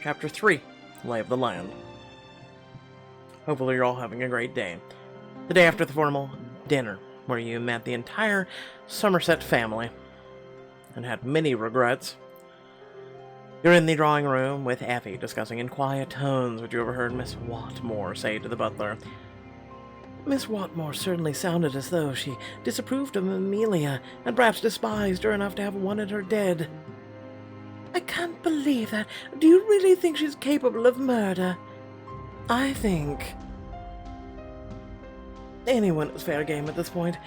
Chapter 3, Lay of the Land. Hopefully you're all having a great day. The day after the formal dinner, where you met the entire Somerset family, and had many regrets. You're in the drawing room with Effie, discussing in quiet tones what you overheard Miss Watmore say to the butler. Miss Watmore certainly sounded as though she disapproved of Amelia, and perhaps despised her enough to have wanted her dead. I can't believe that. Do you really think she's capable of murder? I think anyone is fair game at this point.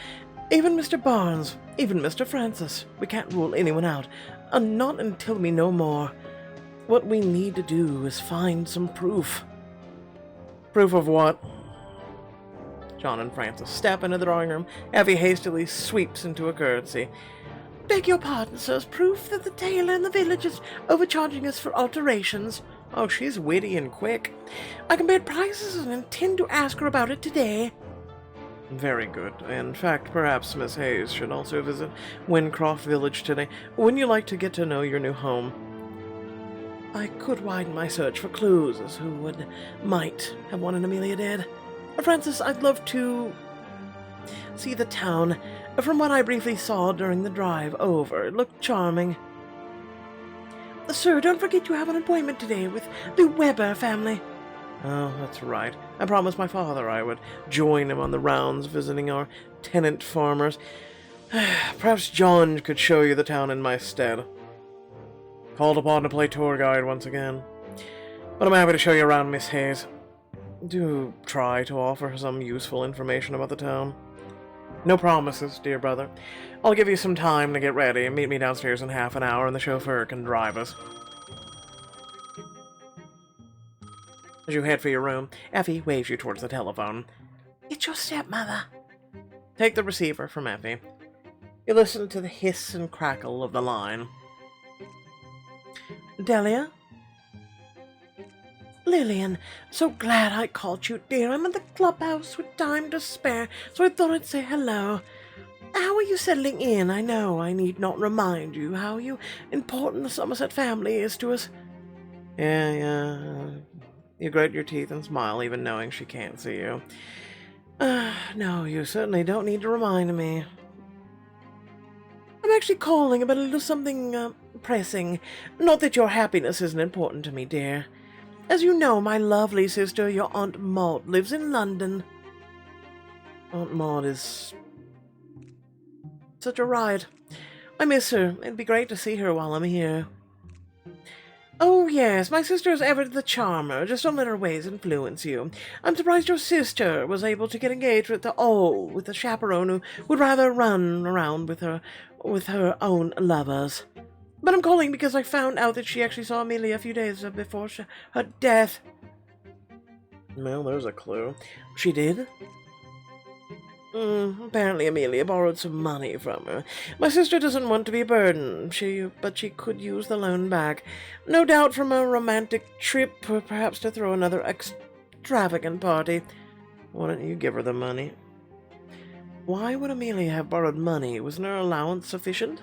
Even Mr. Barnes, even Mr. Francis. We can't rule anyone out, not until we know more. What we need to do is find some proof. Proof of what? John and Francis step into the drawing room. Effie hastily sweeps into a curtsy. Beg your pardon, sirs. Proof that the tailor in the village is overcharging us for alterations. Oh, she's witty and quick. I compared prices and intend to ask her about it today. Very good. In fact, perhaps Miss Hayes should also visit Windcroft Village today. Wouldn't you like to get to know your new home? I could widen my search for clues as who might have wanted Amelia dead. Francis, I'd love to see the town. From what I briefly saw during the drive over, it looked charming. Sir, don't forget you have an appointment today with the Webber family. Oh, that's right. I promised my father I would join him on the rounds visiting our tenant farmers. Perhaps John could show you the town in my stead. Called upon to play tour guide once again. But I'm happy to show you around, Miss Hayes. Do try to offer some useful information about the town. No promises, dear brother. I'll give you some time to get ready and meet me downstairs in half an hour, and the chauffeur can drive us. As you head for your room, Effie waves you towards the telephone. It's your stepmother. Take the receiver from Effie. You listen to the hiss and crackle of the line. Delia? Lillian, so glad I caught you, dear. I'm at the clubhouse with time to spare, so I thought I'd say hello. How are you settling in? I know I need not remind you how important the Somerset family is to us. Yeah. You grit your teeth and smile, even knowing she can't see you. No, you certainly don't need to remind me. I'm actually calling about a little something, pressing. Not that your happiness isn't important to me, dear. As you know, my lovely sister, your Aunt Maud, lives in London. Aunt Maud is such a ride. I miss her. It'd be great to see her while I'm here. Oh, yes, my sister's ever the charmer. Just don't let her ways influence you. I'm surprised your sister was able to get engaged with the chaperone who would rather run around with her own lovers. But I'm calling because I found out that she actually saw Amelia a few days before her death. Well, there's a clue. She did? Apparently Amelia borrowed some money from her. My sister doesn't want to be a burden, but she could use the loan back. No doubt from a romantic trip, or perhaps to throw another extravagant party. Why don't you give her the money? Why would Amelia have borrowed money? Wasn't her allowance sufficient?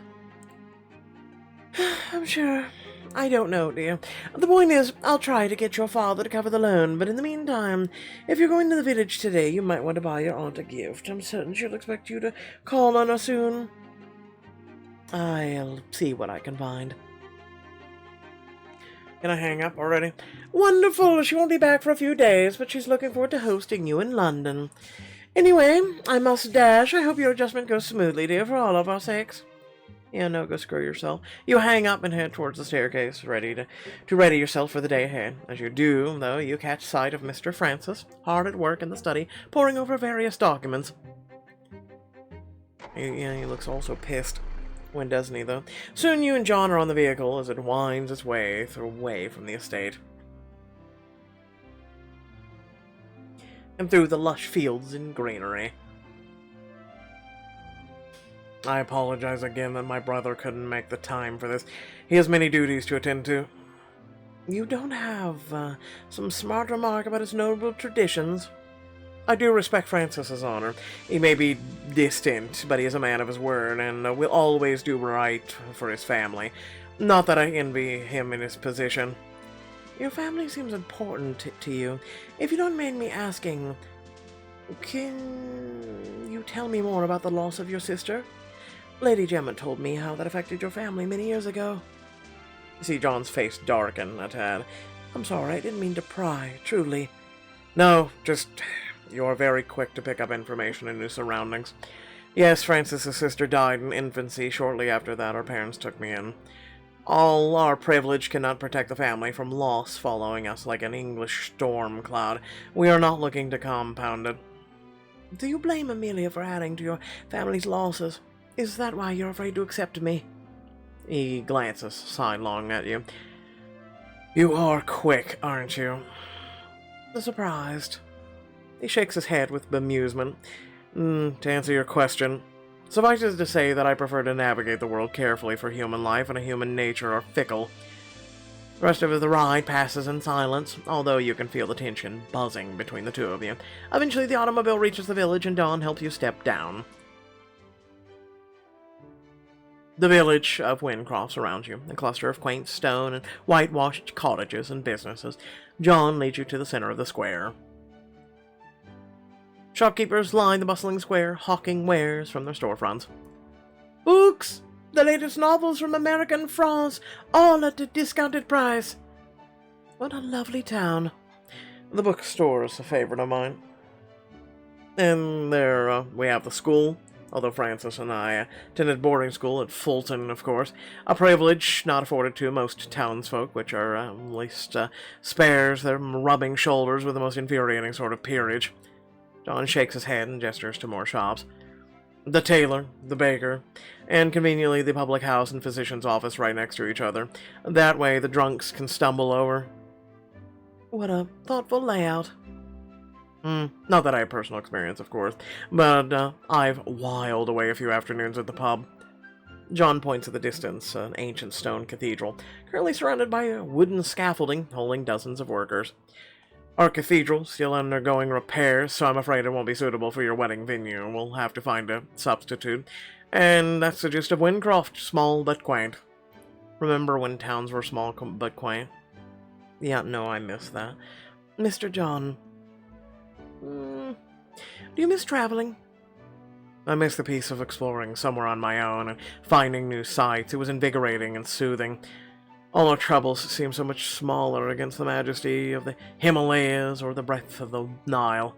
I'm sure. I don't know, dear. The point is, I'll try to get your father to cover the loan, but in the meantime, if you're going to the village today, you might want to buy your aunt a gift. I'm certain she'll expect you to call on her soon. I'll see what I can find. Can I hang up already? Wonderful! She won't be back for a few days, but she's looking forward to hosting you in London. Anyway, I must dash. I hope your adjustment goes smoothly, dear, for all of our sakes. Yeah, no, go screw yourself. You hang up and head towards the staircase, ready to ready yourself for the day ahead. As you do, though, you catch sight of Mr. Francis, hard at work in the study, poring over various documents. He looks all so pissed. When doesn't he, though? Soon you and John are on the vehicle as it winds its way away from the estate. And through the lush fields and greenery. I apologize again that my brother couldn't make the time for this. He has many duties to attend to. You don't have some smart remark about his noble traditions? I do respect Francis's honor. He may be distant, but he is a man of his word, and will always do right for his family. Not that I envy him in his position. Your family seems important to you. If you don't mind me asking, can you tell me more about the loss of your sister? Lady Gemma told me how that affected your family many years ago. You see John's face darken a tad. I'm sorry, I didn't mean to pry, truly. No, just you're very quick to pick up information in new surroundings. Yes, Francis's sister died in infancy. Shortly after that, our parents took me in. All our privilege cannot protect the family from loss following us like an English storm cloud. We are not looking to compound it. Do you blame Amelia for adding to your family's losses? Is that why you're afraid to accept me? He glances sidelong at you. You are quick, aren't you? Surprised. He shakes his head with bemusement. To answer your question, suffice it to say that I prefer to navigate the world carefully, for human life and human nature are fickle. The rest of the ride passes in silence, although you can feel the tension buzzing between the two of you. Eventually the automobile reaches the village and Dawn helps you step down. The village of Wincroft surrounds you, a cluster of quaint stone and whitewashed cottages and businesses. John leads you to the center of the square. Shopkeepers line the bustling square, hawking wares from their storefronts. Books! The latest novels from America and France, all at a discounted price. What a lovely town. The bookstore is a favorite of mine. And there we have the school, although Francis and I attended boarding school at Fulton, of course, a privilege not afforded to most townsfolk, which are at least spares their rubbing shoulders with the most infuriating sort of peerage. John shakes his head and gestures to more shops. The tailor, the baker, and conveniently the public house and physician's office right next to each other. That way the drunks can stumble over. What a thoughtful layout. Not that I have personal experience, of course, but I've whiled away a few afternoons at the pub. John points at the distance, an ancient stone cathedral, currently surrounded by wooden scaffolding holding dozens of workers. Our cathedral still undergoing repairs, so I'm afraid it won't be suitable for your wedding venue. We'll have to find a substitute. And that's the gist of Wincroft, small but quaint. Remember when towns were small but quaint? Yeah, no, I missed that. Mr. John, do you miss traveling? I miss the peace of exploring somewhere on my own and finding new sights. It was invigorating and soothing. All our troubles seem so much smaller against the majesty of the Himalayas or the breadth of the Nile.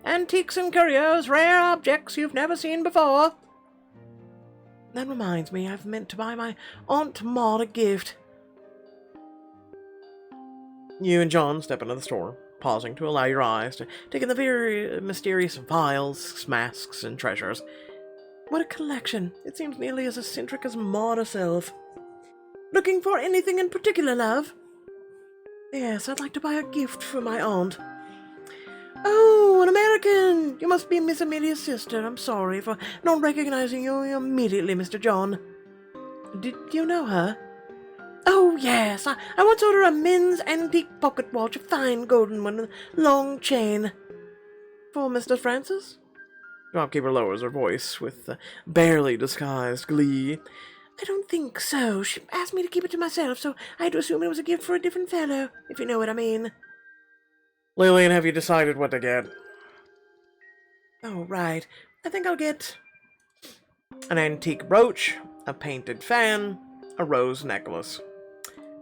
Antiques and curios, rare objects you've never seen before. That reminds me, I've meant to buy my Aunt Maud a gift. You and John step into the store, pausing to allow your eyes to take in the very mysterious vials, masks, and treasures. What a collection! It seems nearly as eccentric as Maud herself. Looking for anything in particular, love? Yes, I'd like to buy a gift for my aunt. Oh, an American! You must be Miss Amelia's sister. I'm sorry for not recognizing you immediately, Mr. John. Did you know her? Oh, yes. I once ordered a men's antique pocket watch, a fine golden one with a long chain. For Mr. Francis? Shopkeeper lowers her voice with barely disguised glee. I don't think so. She asked me to keep it to myself, so I had to assume it was a gift for a different fellow, if you know what I mean. Lillian, have you decided what to get? Oh, right. I think I'll get an antique brooch, a painted fan, a rose necklace.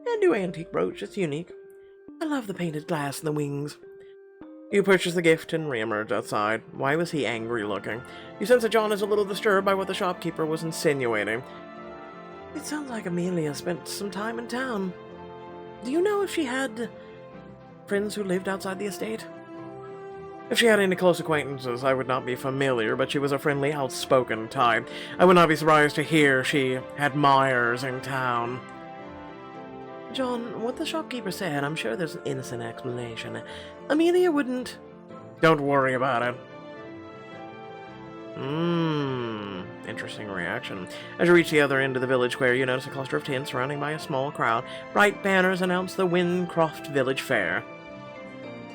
A new antique brooch, it's unique. I love the painted glass and the wings. You purchase the gift and re-emerge outside. Why was he angry looking? You sense that John is a little disturbed by what the shopkeeper was insinuating. It sounds like Amelia spent some time in town. Do you know if she had friends who lived outside the estate? If she had any close acquaintances, I would not be familiar, but she was a friendly, outspoken type. I would not be surprised to hear she had admirers in town. John, what the shopkeeper said, I'm sure there's an innocent explanation. Amelia wouldn't... Don't worry about it. Interesting reaction. As you reach the other end of the village square, you notice a cluster of tents surrounding by a small crowd. Bright banners announce the Windcroft Village Fair.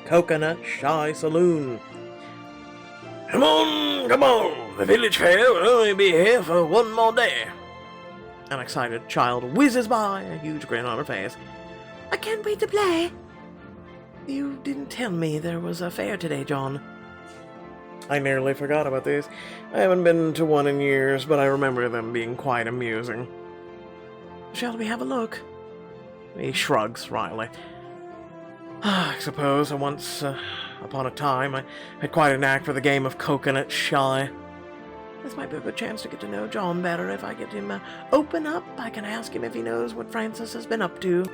Coconut Shy Saloon. Come on, come on! The village fair will only be here for one more day. An excited child whizzes by, a huge grin on her face. I can't wait to play. You didn't tell me there was a fair today, John. I nearly forgot about these. I haven't been to one in years, but I remember them being quite amusing. Shall we have a look? He shrugs wryly. I suppose once upon a time I had quite a knack for the game of coconut shy. This might be a good chance to get to know John better. If I get him open up, I can ask him if he knows what Francis has been up to.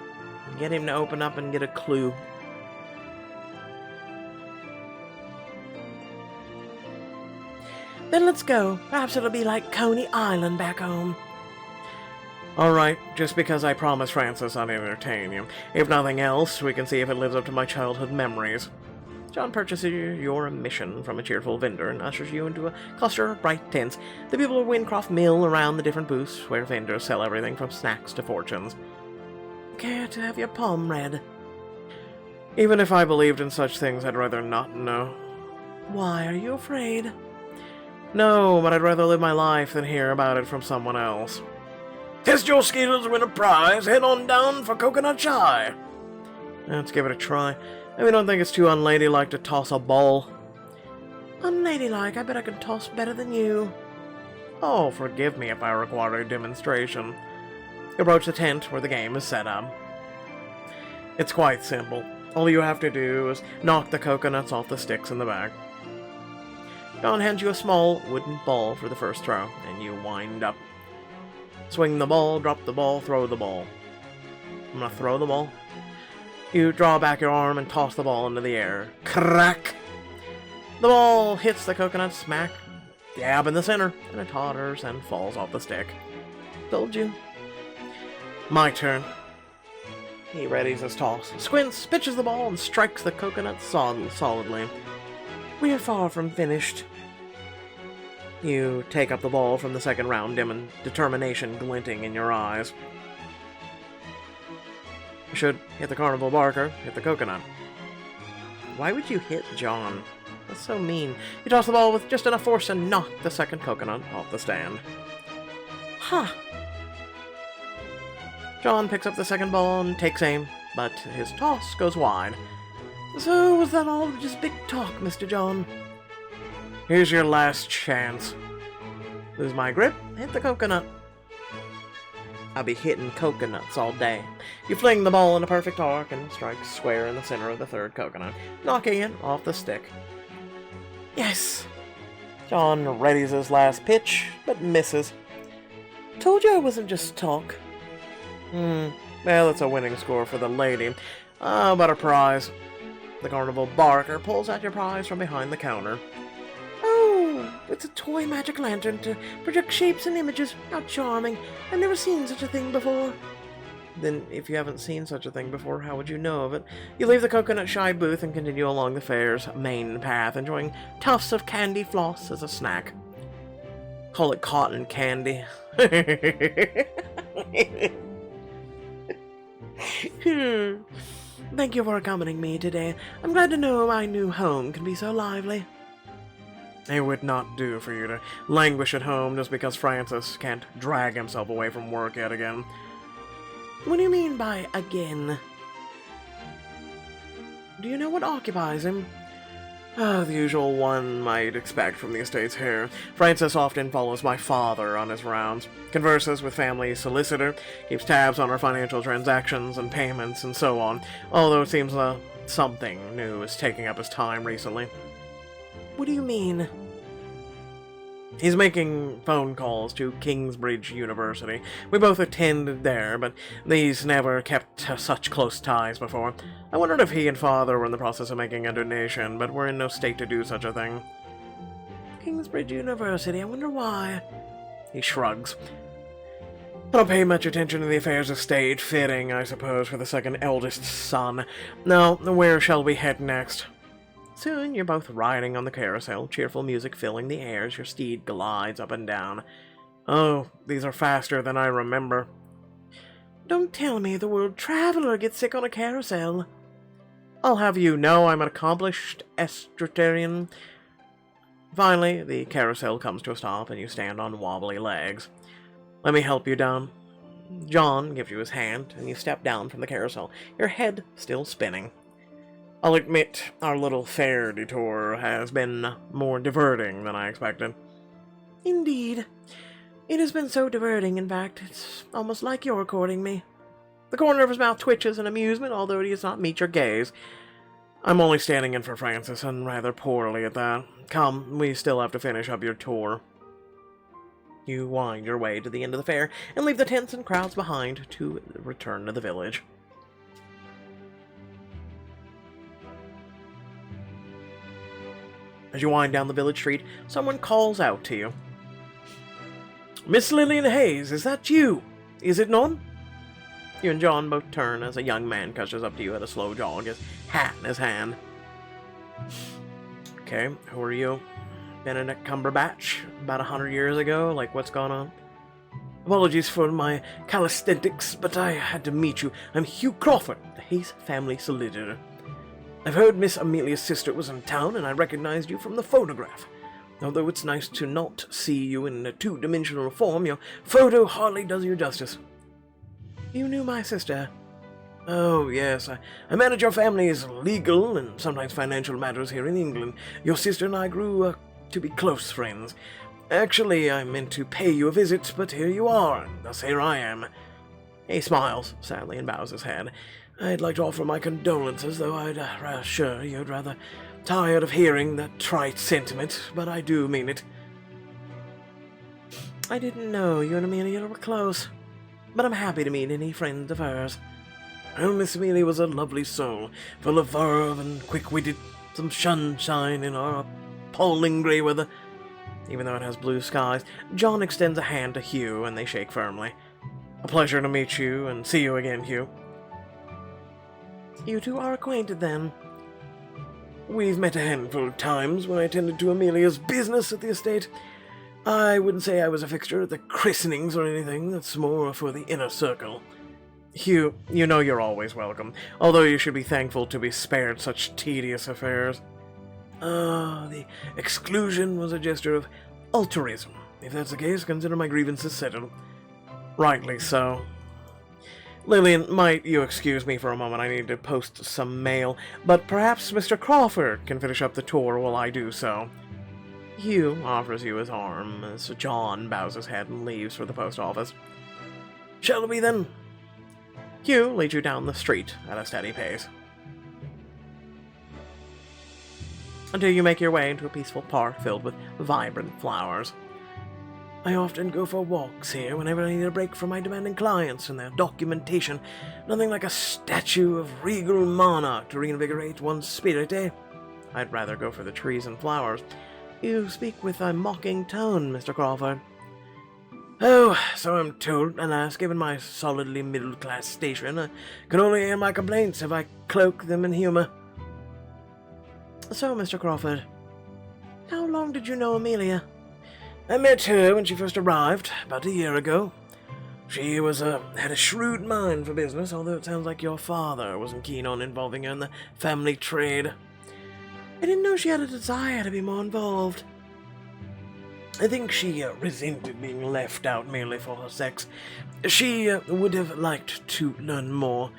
Get him to open up and get a clue. Then let's go. Perhaps it'll be like Coney Island back home. All right, just because I promised Francis I'd entertain you. If nothing else, we can see if it lives up to my childhood memories. John purchases your admission from a cheerful vendor and ushers you into a cluster of bright tents. The people of Windcroft mill around the different booths where vendors sell everything from snacks to fortunes. Care to have your palm read? Even if I believed in such things, I'd rather not know. Why are you afraid? No, but I'd rather live my life than hear about it from someone else. Test your skills, win a prize, head on down for coconut shy. Let's give it a try. I don't think it's too unladylike to toss a ball. Unladylike? I bet I can toss better than you. Oh, forgive me if I require a demonstration. You approach the tent where the game is set up. It's quite simple. All you have to do is knock the coconuts off the sticks in the back. John hands you a small wooden ball for the first throw, and you wind up. Swing the ball, drop the ball, throw the ball. I'm gonna throw the ball. You draw back your arm and toss the ball into the air. Crack! The ball hits the coconut smack dab in the center, and it totters and falls off the stick. Told you. My turn. He readies his toss, squints, pitches the ball, and strikes the coconut solidly. We are far from finished. You take up the ball from the second round, determination glinting in your eyes. You should hit the carnival barker, hit the coconut. Why would you hit John? That's so mean. You toss the ball with just enough force and knock the second coconut off the stand. Huh. John picks up the second ball and takes aim, but his toss goes wide. So, was that all just big talk, Mr. John? Here's your last chance. Lose my grip, hit the coconut. I'll be hitting coconuts all day. You fling the ball in a perfect arc and strike square in the center of the third coconut, knocking it off the stick. Yes! John readies his last pitch, but misses. Told you I wasn't just talk. Well, it's a winning score for the lady. How about a prize? The carnival barker pulls out your prize from behind the counter. Oh, it's a toy magic lantern to project shapes and images. How charming. I've never seen such a thing before. Then, if you haven't seen such a thing before, how would you know of it? You leave the coconut shy booth and continue along the fair's main path, enjoying tufts of candy floss as a snack. Call it cotton candy. Thank you for accompanying me today. I'm glad to know my new home can be so lively. It would not do for you to languish at home just because Francis can't drag himself away from work yet again. What do you mean by again? Do you know what occupies him? The usual one might expect from the estate's heir. Francis often follows my father on his rounds, converses with family solicitor, keeps tabs on our financial transactions and payments, and so on, although it seems something new is taking up his time recently. What do you mean? He's making phone calls to Kingsbridge University. We both attended there, but these never kept such close ties before. I wondered if he and father were in the process of making a donation, but we're in no state to do such a thing. Kingsbridge University, I wonder why. He shrugs. I don't pay much attention to the affairs of state. Fitting, I suppose, for the second eldest son. Now, where shall we head next? Soon you're both riding on the carousel, cheerful music filling the air as your steed glides up and down. Oh, these are faster than I remember. Don't tell me the world traveler gets sick on a carousel. I'll have you know I'm an accomplished estuarian. Finally, the carousel comes to a stop and you stand on wobbly legs. Let me help you down. John gives you his hand and you step down from the carousel, your head still spinning. I'll admit our little fair detour has been more diverting than I expected. Indeed. It has been so diverting, in fact, it's almost like you're courting me. The corner of his mouth twitches in amusement, although he does not meet your gaze. I'm only standing in for Francis, and rather poorly at that. Come, we still have to finish up your tour. You wind your way to the end of the fair, and leave the tents and crowds behind to return to the village. As you wind down the village street, someone calls out to you. Miss Lillian Hayes, is that you? Is it not? You and John both turn as a young man catches up to you at a slow jog, his hat in his hand. Okay, who are you? Benedict Cumberbatch? About 100 years ago? Like, what's going on? Apologies for my calisthenics, but I had to meet you. I'm Hugh Crawford, the Hayes family solicitor. I've heard Miss Amelia's sister was in town, and I recognized you from the photograph. Although it's nice to not see you in a two-dimensional form, your photo hardly does you justice. You knew my sister? Oh, yes. I manage your family's legal and sometimes financial matters here in England. Your sister and I grew to be close friends. Actually, I meant to pay you a visit, but here you are, and thus here I am. He smiles sadly and bows his head. I'd like to offer my condolences, though I'd assure you'd rather tired of hearing that trite sentiment, but I do mean it. I didn't know you and Amelia were close, but I'm happy to meet any friend of hers. Oh, Miss Amelia was a lovely soul, full of verve and quick-witted, some sunshine in our appalling grey weather. Even though it has blue skies, John extends a hand to Hugh, and they shake firmly. A pleasure to meet you, and see you again, Hugh. You two are acquainted, then? We've met a handful of times when I attended to Amelia's business at the estate. I wouldn't say I was a fixture at the christenings or anything. That's more for the inner circle. Hugh, you know you're always welcome, although you should be thankful to be spared such tedious affairs. The exclusion was a gesture of altruism. If that's the case, consider my grievances settled. Rightly so. Lillian, might you excuse me for a moment? I need to post some mail, but perhaps Mr. Crawford can finish up the tour while I do so. Hugh offers you his arm as John bows his head and leaves for the post office. Shall we then? Hugh leads you down the street at a steady pace, until you make your way into a peaceful park filled with vibrant flowers. I often go for walks here whenever I need a break from my demanding clients and their documentation. Nothing like a statue of regal monarch to reinvigorate one's spirit, eh? I'd rather go for the trees and flowers. You speak with a mocking tone, Mr. Crawford. Oh, so I'm told, alas, given my solidly middle-class station, I can only air my complaints if I cloak them in humor. So, Mr. Crawford, how long did you know Amelia? I met her when she first arrived, about a year ago. She had a shrewd mind for business, although it sounds like your father wasn't keen on involving her in the family trade. I didn't know she had a desire to be more involved. I think she resented being left out merely for her sex. She would have liked to learn more.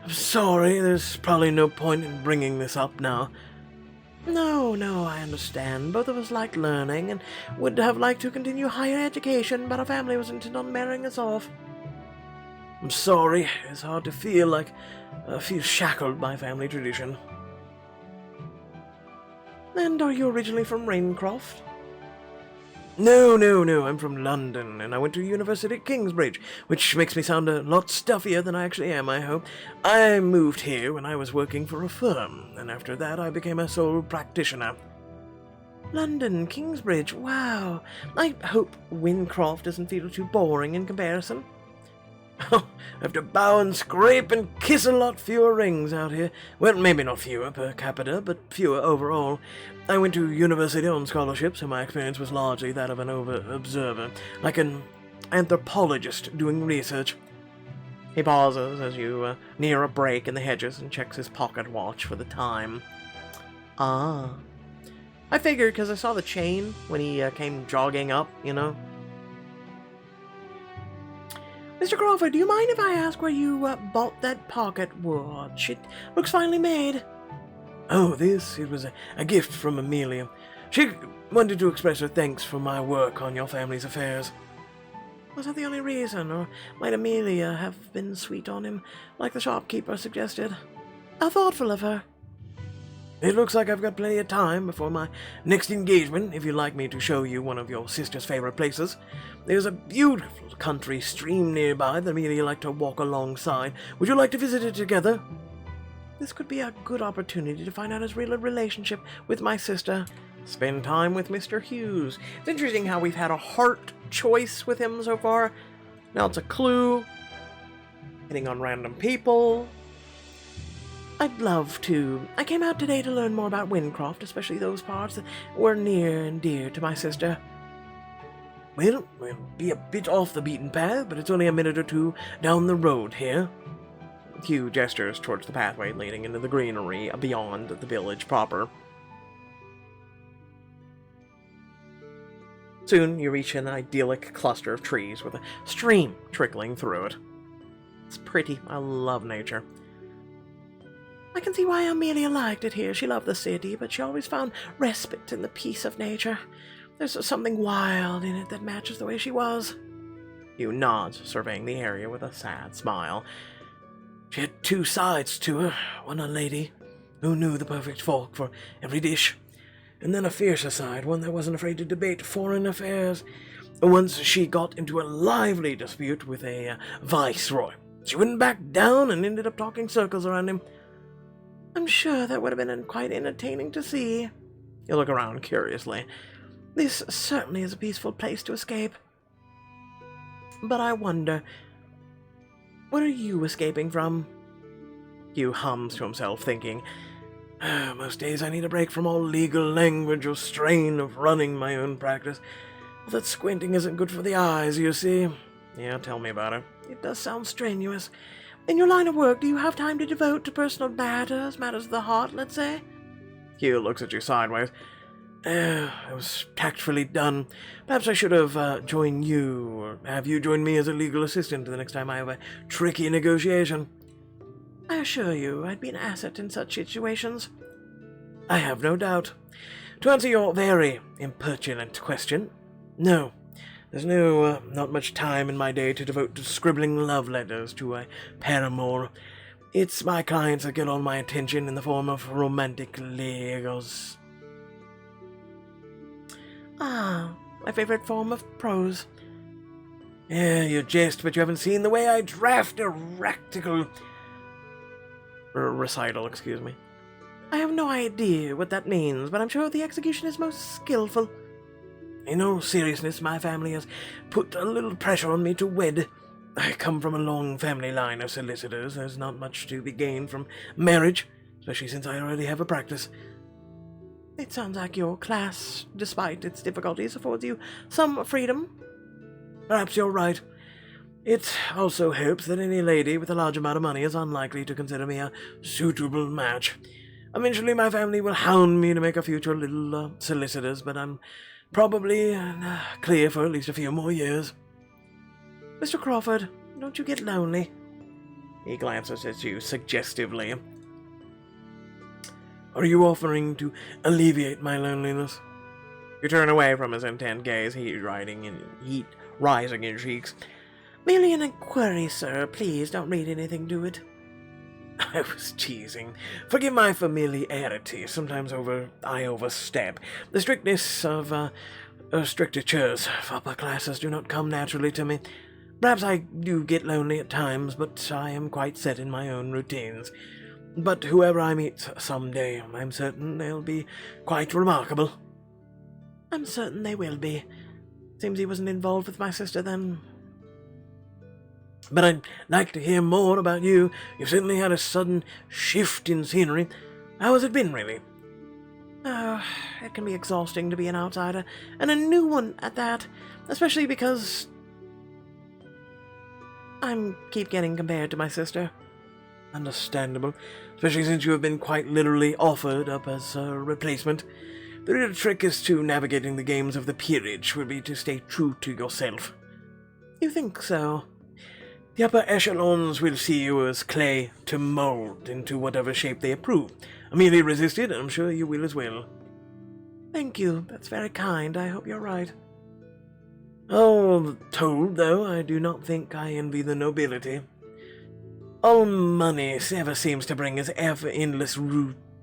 I'm sorry, there's probably no point in bringing this up now. No, I understand. Both of us liked learning and would have liked to continue higher education, but our family was intent on marrying us off. I'm sorry, it's hard to feel shackled by family tradition. And are you originally from Wincroft? No, I'm from London, and I went to university at Kingsbridge, which makes me sound a lot stuffier than I actually am, I hope. I moved here when I was working for a firm, and after that I became a sole practitioner. London, Kingsbridge, wow. I hope Wincroft doesn't feel too boring in comparison. I have to bow and scrape and kiss a lot fewer rings out here. Well, maybe not fewer per capita, but fewer overall. I went to university on scholarship, so my experience was largely that of an over-observer, like an anthropologist doing research. He pauses as you near a break in the hedges and checks his pocket watch for the time. Ah. I figured, because I saw the chain when he came jogging up, you know. Mr. Crawford, do you mind if I ask where you bought that pocket watch? It looks finely made. Oh, it was a gift from Amelia. She wanted to express her thanks for my work on your family's affairs. Was that the only reason, or might Amelia have been sweet on him, like the shopkeeper suggested? How thoughtful of her. It looks like I've got plenty of time before my next engagement, if you'd like me to show you one of your sister's favorite places. There's a beautiful country stream nearby that Amelia liked to walk alongside. Would you like to visit it together? This could be a good opportunity to find out his real relationship with my sister. Spend time with Mr. Hughes. It's interesting how we've had a heart choice with him so far. Now it's a clue. Hitting on random people. I'd love to. I came out today to learn more about Wincroft, especially those parts that were near and dear to my sister. Well, we'll be a bit off the beaten path, but it's only a minute or two down the road here. Hugh gestures towards the pathway leading into the greenery beyond the village proper. Soon you reach an idyllic cluster of trees with a stream trickling through it. It's pretty. I love nature. I can see why Amelia liked it here. She loved the city, but she always found respite in the peace of nature. There's something wild in it that matches the way she was. Hugh nods, surveying the area with a sad smile. She had two sides to her. One a lady, who knew the perfect fork for every dish, and then a fiercer side, one that wasn't afraid to debate foreign affairs. Once she got into a lively dispute with a viceroy. She wouldn't back down and ended up talking circles around him. I'm sure that would have been quite entertaining to see. You look around curiously. This certainly is a peaceful place to escape. But I wonder, what are you escaping from? Hugh hums to himself, thinking, most days I need a break from all legal language or strain of running my own practice. Well, that squinting isn't good for the eyes, you see. Yeah, tell me about it. It does sound strenuous. In your line of work, do you have time to devote to personal matters of the heart, let's say? Hugh looks at you sideways. It was tactfully done. Perhaps I should have joined you, or have you join me as a legal assistant the next time I have a tricky negotiation. I assure you, I'd be an asset in such situations. I have no doubt. To answer your very impertinent question, no. There's not much time in my day to devote to scribbling love letters to a paramour. It's my clients that get all my attention in the form of romantic legos. Ah, my favorite form of prose. Yeah, you jest, but you haven't seen the way I draft a recital, excuse me. I have no idea what that means, but I'm sure the execution is most skillful. In all seriousness, my family has put a little pressure on me to wed. I come from a long family line of solicitors. There's not much to be gained from marriage, especially since I already have a practice. It sounds like your class, despite its difficulties, affords you some freedom. Perhaps you're right. It also helps that any lady with a large amount of money is unlikely to consider me a suitable match. Eventually my family will hound me to make a future little solicitors, but I'm probably clear for at least a few more years. Mr. Crawford, don't you get lonely? He glances at you suggestively. Are you offering to alleviate my loneliness? You turn away from his intent gaze, heat rising in cheeks. Merely an inquiry, sir. Please don't read anything to it. I was teasing. Forgive my familiarity. Sometimes I overstep. The strictness of strictures for upper classes do not come naturally to me. Perhaps I do get lonely at times, but I am quite set in my own routines. But whoever I meet someday, I'm certain they'll be quite remarkable. I'm certain they will be. Seems he wasn't involved with my sister then. But I'd like to hear more about you. You've certainly had a sudden shift in scenery. How has it been, really? Oh, it can be exhausting to be an outsider, and a new one at that, especially because I keep getting compared to my sister. Understandable, especially since you have been quite literally offered up as a replacement. The real trick as to navigating the games of the peerage would be to stay true to yourself. You think so? The upper echelons will see you as clay to mold into whatever shape they approve. Amelia resisted, and I'm sure you will as well. Thank you. That's very kind. I hope you're right. All told, though, I do not think I envy the nobility. All money ever seems to bring is ever-endless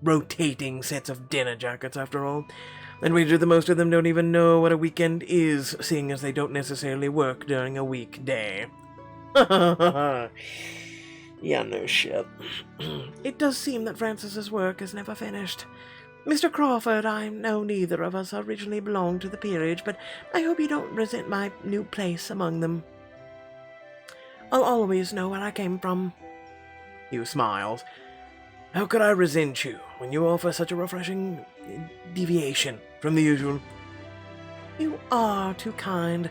rotating sets of dinner jackets, after all. And wager the most of them don't even know what a weekend is, seeing as they don't necessarily work during a weekday. Yeah, no shit. It does seem that Francis's work is never finished. Mr. Crawford, I know neither of us originally belonged to the peerage, but I hope you don't resent my new place among them. I'll always know where I came from. You smiled. How could I resent you when you offer such a refreshing deviation from the usual? You are too kind.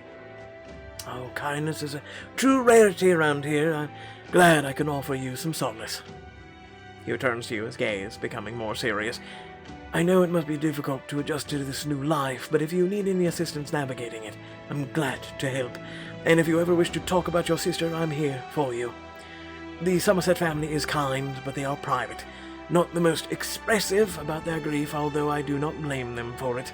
Oh, kindness is a true rarity around here. I'm glad I can offer you some solace. He turns to you, his gaze becoming more serious. I know it must be difficult to adjust to this new life, but if you need any assistance navigating it, I'm glad to help. And if you ever wish to talk about your sister, I'm here for you. The Somerset family is kind, but they are private. Not the most expressive about their grief, although I do not blame them for it.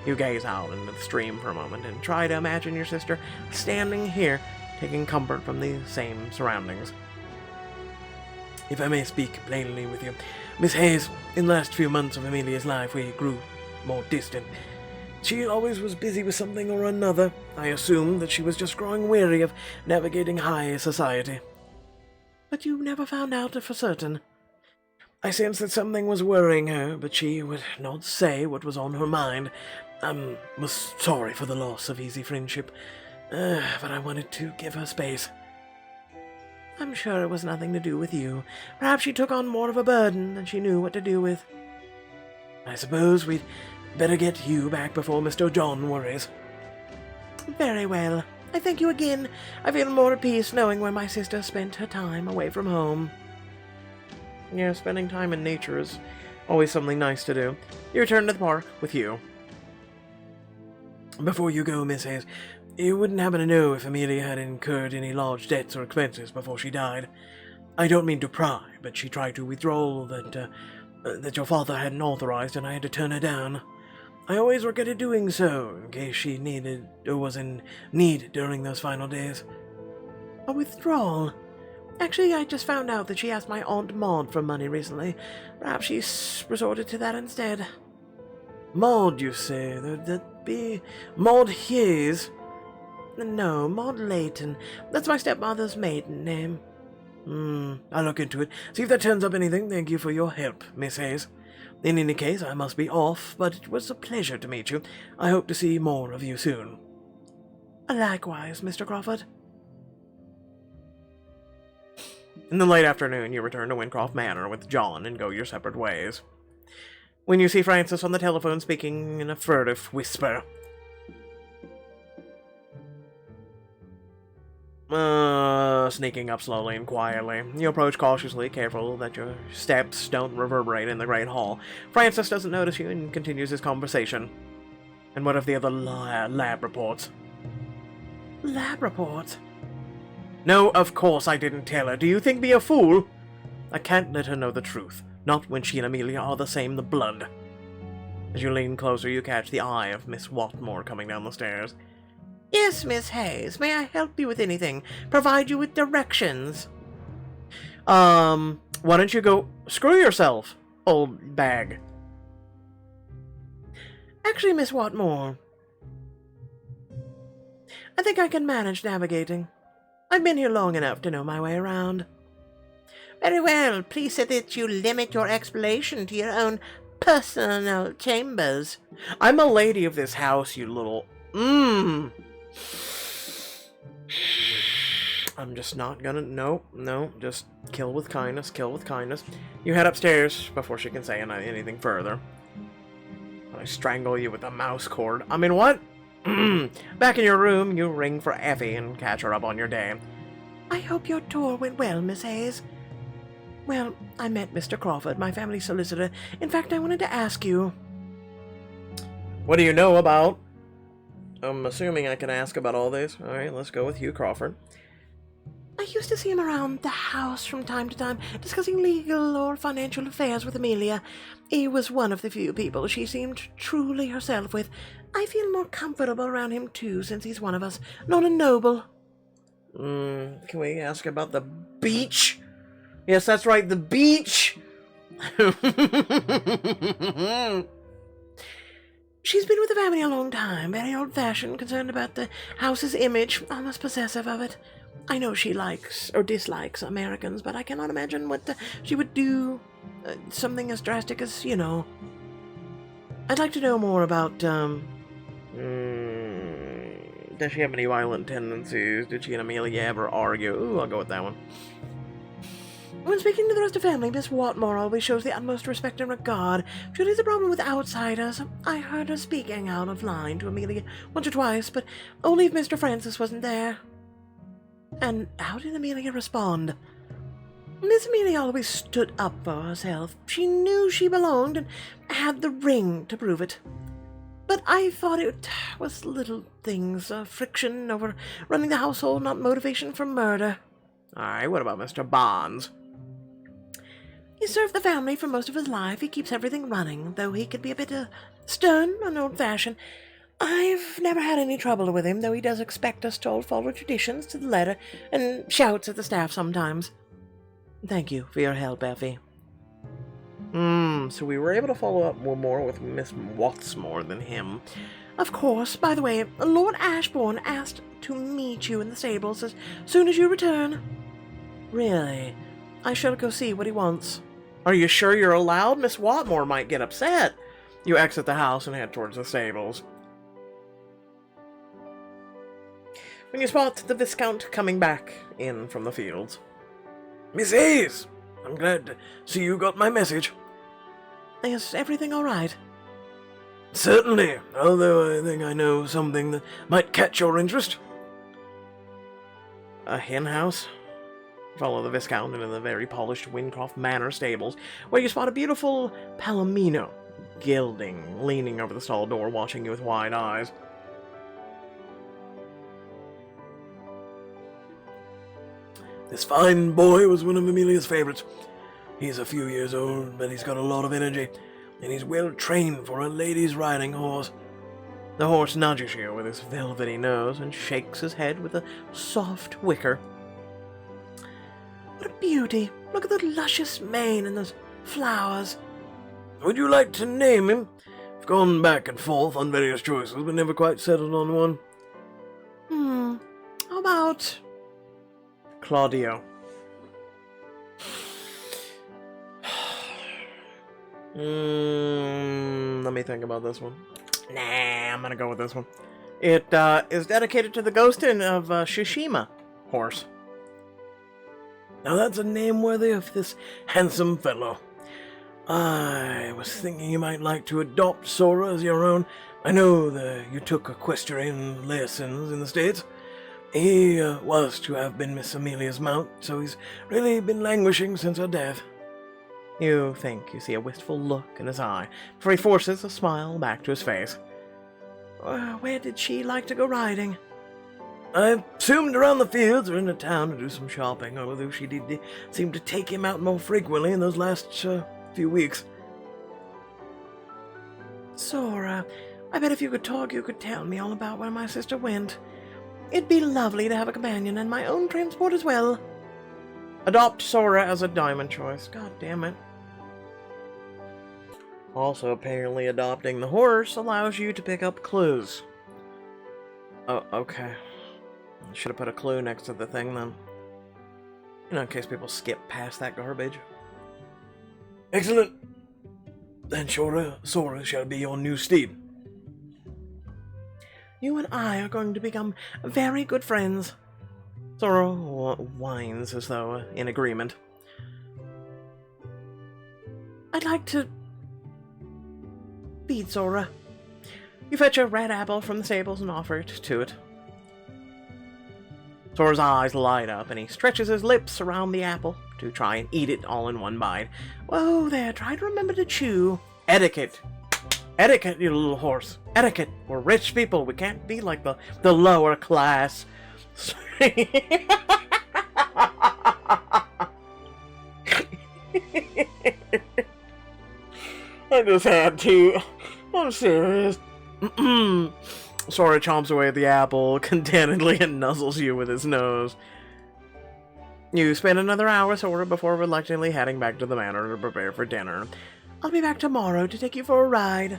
You gaze out into the stream for a moment and try to imagine your sister standing here, taking comfort from the same surroundings. If I may speak plainly with you, Miss Hayes, in the last few months of Amelia's life, we grew more distant. She always was busy with something or another. I assumed that she was just growing weary of navigating high society. But you never found out for certain. I sensed that something was worrying her, but she would not say what was on her mind. I was sorry for the loss of easy friendship, but I wanted to give her space. I'm sure it was nothing to do with you. Perhaps she took on more of a burden than she knew what to do with. I suppose we'd better get you back before Mr. John worries. Very well. I thank you again. I feel more at peace knowing where my sister spent her time away from home. Yeah, spending time in nature is always something nice to do. You return to the park with you. Before you go, Miss Hayes, you wouldn't happen to know if Amelia had incurred any large debts or expenses before she died. I don't mean to pry, but she tried to withdraw that your father hadn't authorized, and I had to turn her down. I always regretted doing so, in case she needed or was in need during those final days. A withdrawal? Actually, I just found out that she asked my Aunt Maud for money recently. Perhaps she resorted to that instead. Maud, you say? That'd be Maud Hayes? No, Maud Layton. That's my stepmother's maiden name. I'll look into it. See if that turns up anything. Thank you for your help, Miss Hayes. In any case, I must be off, but it was a pleasure to meet you. I hope to see more of you soon. Likewise, Mr. Crawford. In the late afternoon, you return to Wincroft Manor with John and go your separate ways. When you see Francis on the telephone speaking in a furtive whisper. Sneaking up slowly and quietly. You approach cautiously, careful that your steps don't reverberate in the great hall. Francis doesn't notice you and continues his conversation. And what of the other lab reports? Lab reports? No, of course I didn't tell her. Do you think me a fool? I can't let her know the truth. Not when she and Amelia are the same, the blood. As you lean closer, you catch the eye of Miss Watmore coming down the stairs. Yes, Miss Hayes. May I help you with anything? Provide you with directions? Why don't you go screw yourself, old bag? Actually, Miss Watmore, I think I can manage navigating. I've been here long enough to know my way around. Very well. Please say that you limit your exploration to your own personal chambers. I'm a lady of this house, you little... I'm just not gonna... No, just kill with kindness, kill with kindness. You head upstairs before she can say anything further. I strangle you with a mouse cord. I mean, what? Back in your room, you ring for Effie and catch her up on your day. I hope your tour went well, Miss Hayes. Well, I met Mr. Crawford, my family solicitor. In fact, I wanted to ask you... What do you know about... I'm assuming I can ask about all this. Alright, let's go with Hugh Crawford. I used to see him around the house from time to time, discussing legal or financial affairs with Amelia. He was one of the few people she seemed truly herself with. I feel more comfortable around him too, since he's one of us, not a noble. Can we ask about the beach? Yes, that's right, the beach! She's been with the family a long time, very old-fashioned, concerned about the house's image, almost possessive of it. I know she likes or dislikes Americans, but I cannot imagine what she would do. Something as drastic as, you know. I'd like to know more about, does she have any violent tendencies? Did she and Amelia ever argue? Ooh, I'll go with that one. When speaking to the rest of the family, Miss Watmore always shows the utmost respect and regard. She has a problem with outsiders. I heard her speaking out of line to Amelia once or twice, but only if Mr. Francis wasn't there. And how did Amelia respond? Miss Amelia always stood up for herself. She knew she belonged and had the ring to prove it. But I thought it was little things, friction over running the household, not motivation for murder. Alright, what about Mr. Barnes? He served the family for most of his life. He keeps everything running, though he could be a bit stern and old-fashioned. I've never had any trouble with him, though he does expect us to follow traditions to the letter, and shouts at the staff sometimes. Thank you for your help, Effie. So we were able to follow up more with Miss Watmore than him. Of course. By the way, Lord Ashbourne asked to meet you in the stables as soon as you return. Really? I shall go see what he wants. Are you sure you're allowed? Miss Watmore might get upset. You exit the house and head towards the stables. When you spot the Viscount coming back in from the fields. Miss Hayes! I'm glad to see you got my message. Is everything all right? Certainly, although I think I know something that might catch your interest. A hen house? Follow the Viscount into the very polished Wincroft Manor stables, where you spot a beautiful palomino, gilding, leaning over the stall door, watching you with wide eyes. This fine boy was one of Amelia's favorites. He's a few years old, but he's got a lot of energy, and he's well trained for a lady's riding horse. The horse nudges you with his velvety nose and shakes his head with a soft wicker. What a beauty! Look at the luscious mane and those flowers. Would you like to name him? I've gone back and forth on various choices, but never quite settled on one. How about Claudio? Let me think about this one. Nah, I'm gonna go with this one. It is dedicated to the ghost of Tsushima horse. Now that's a name worthy of this handsome fellow. I was thinking you might like to adopt Sora as your own. I know that you took equestrian lessons in the States. He was to have been Miss Amelia's mount, so he's really been languishing since her death. You think you see a wistful look in his eye, before he forces a smile back to his face. Where did she like to go riding? I assumed around the fields or into town to do some shopping, although she did seem to take him out more frequently in those last few weeks. Sora, I bet if you could talk, you could tell me all about where my sister went. It'd be lovely to have a companion and my own transport as well. Adopt Sora as a diamond choice. God damn it. Also, apparently adopting the horse allows you to pick up clues. Oh, okay. Should have put a clue next to the thing then. You know, in case people skip past that garbage. Excellent. Then Sora shall be your new steed. You and I are going to become very good friends. Sora whines as though in agreement. I'd like to feed Sora. You fetch a red apple from the stables and offer it to it. Sora's eyes light up and he stretches his lips around the apple to try and eat it all in one bite. Whoa there, try to remember to chew. Etiquette. Etiquette, you little horse. Etiquette. We're rich people. We can't be like the lower class. I just had to. I'm serious. Sora chomps away at the apple contentedly and nuzzles you with his nose. You spend another hour, Sora, before reluctantly heading back to the manor to prepare for dinner. I'll be back tomorrow to take you for a ride.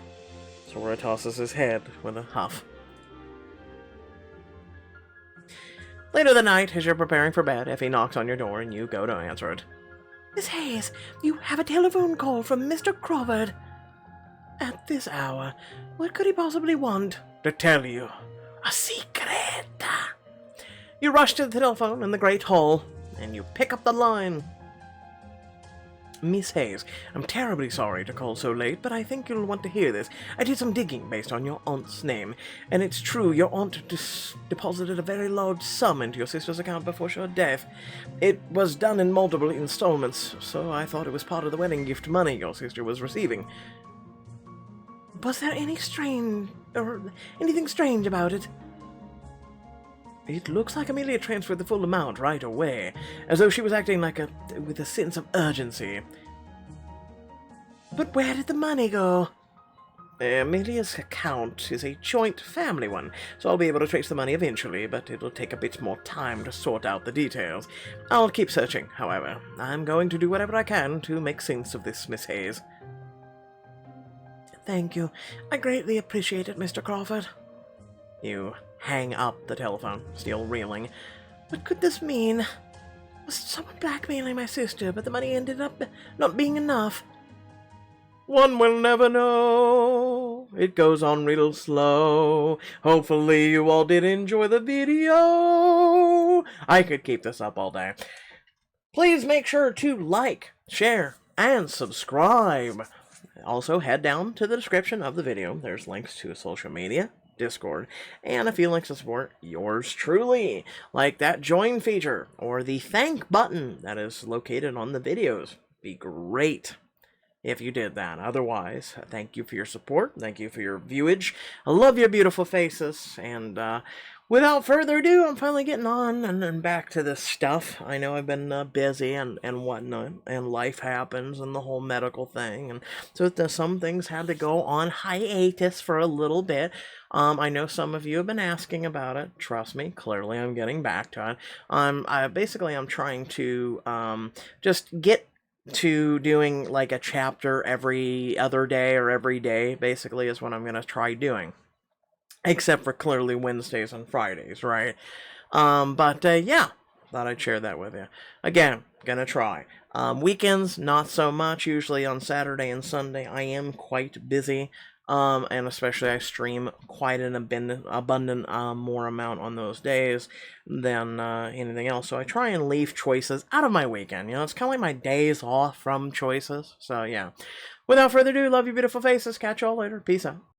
Sora tosses his head with a huff. Later that night, as you're preparing for bed, Effie knocks on your door and you go to answer it. Miss Hayes, you have a telephone call from Mr. Crawford. At this hour, what could he possibly want? To tell you. A secret. You rush to the telephone in the great hall, and you pick up the line. Miss Hayes, I'm terribly sorry to call so late, but I think you'll want to hear this. I did some digging based on your aunt's name, and it's true your aunt deposited a very large sum into your sister's account before her death. It was done in multiple installments, so I thought it was part of the wedding gift money your sister was receiving. Was there anything strange about it? It looks like Amelia transferred the full amount right away, as though she was acting with a sense of urgency. But where did the money go? Amelia's account is a joint family one, so I'll be able to trace the money eventually, but it'll take a bit more time to sort out the details. I'll keep searching, however. I'm going to do whatever I can to make sense of this, Miss Hayes. Thank you. I greatly appreciate it, Mr. Crawford. You hang up the telephone, still reeling. What could this mean? Was someone blackmailing my sister, but the money ended up not being enough? One will never know. It goes on real slow. Hopefully you all did enjoy the video. I could keep this up all day. Please make sure to like, share, and subscribe. Also, head down to the description of the video. There's links to social media, Discord, and a few links to support yours truly, like that join feature or the thank button that is located on the videos. Be great if you did that. Otherwise, thank you for your support. Thank you for your viewage. I love your beautiful faces. And without further ado, I'm finally getting on and back to this stuff. I know I've been busy and whatnot, and life happens and the whole medical thing. And so some things had to go on hiatus for a little bit. I know some of you have been asking about it. Trust me, clearly I'm getting back to it. I'm trying to just get to doing like a chapter every other day or every day, basically, is what I'm going to try doing. Except for clearly Wednesdays and Fridays, right? Yeah, thought I'd share that with you. Again, gonna try. Weekends, not so much. Usually on Saturday and Sunday, I am quite busy. And especially I stream quite an abundant more amount on those days than anything else. So I try and leave choices out of my weekend. You know, it's kind of like my days off from choices. So yeah. Without further ado, love you beautiful faces. Catch y'all later. Peace out.